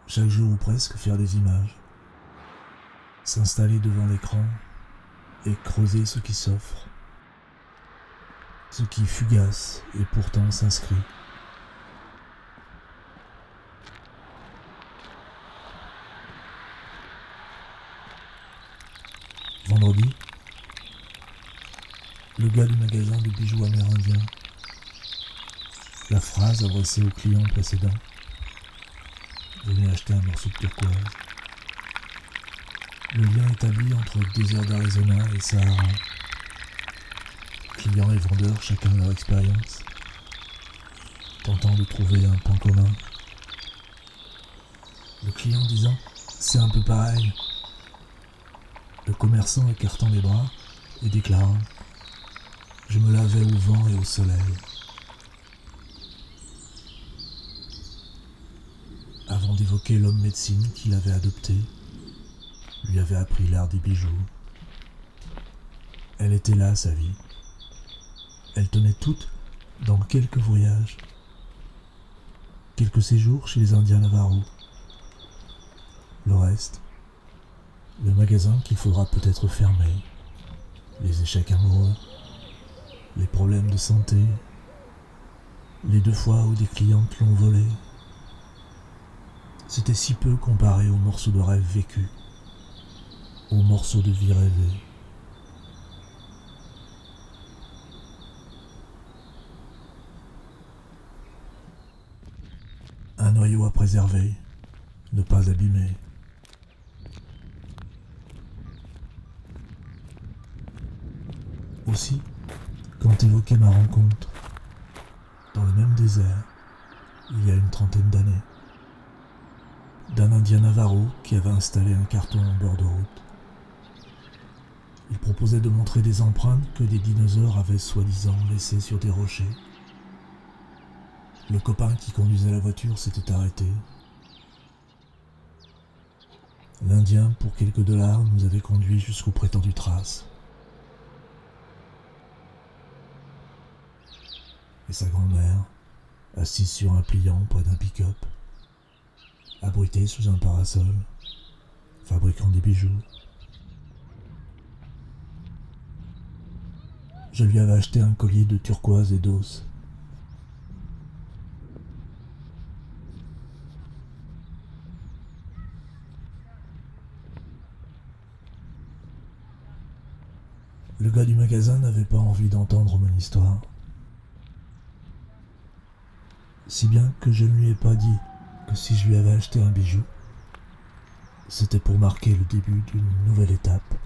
Chaque jour ou presque faire des images, s'installer devant l'écran et creuser ce qui s'offre, ce qui fugace et pourtant s'inscrit. Vendredi, le gars du magasin de bijoux amérindiens, la phrase adressée au client précédent. Venez acheter un morceau de turquoise. Le lien établi entre désert d'Arizona et Sahara. Clients et vendeurs, chacun leur expérience, tentant de trouver un point commun. Le client disant « c'est un peu pareil ». Le commerçant écartant les bras et déclarant « je me lavais au vent et au soleil ». Avant d'évoquer l'homme médecine qu'il avait adopté, lui avait appris l'art des bijoux. Elle était là, sa vie. Elle tenait toute dans quelques voyages, quelques séjours chez les Indiens Navarros. Le reste, le magasin qu'il faudra peut-être fermer, les échecs amoureux, les problèmes de santé, les 2 fois où des clientes l'ont volé. C'était si peu comparé aux morceaux de rêve vécus, aux morceaux de vie rêvée. Un noyau à préserver, ne pas abîmer. Aussi, quand évoquait ma rencontre, dans le même désert, il y a une 30aine d'années, d'un Indien Navarro qui avait installé un carton en bord de route. Il proposait de montrer des empreintes que des dinosaures avaient soi-disant laissées sur des rochers. Le copain qui conduisait la voiture s'était arrêté. L'Indien, pour quelques dollars, nous avait conduits jusqu'aux prétendues traces. Et sa grand-mère, assise sur un pliant près d'un pick-up, abrité sous un parasol, fabriquant des bijoux. Je lui avais acheté un collier de turquoise et d'os. Le gars du magasin n'avait pas envie d'entendre mon histoire. Si bien que je ne lui ai pas dit que si je lui avais acheté un bijou, c'était pour marquer le début d'une nouvelle étape.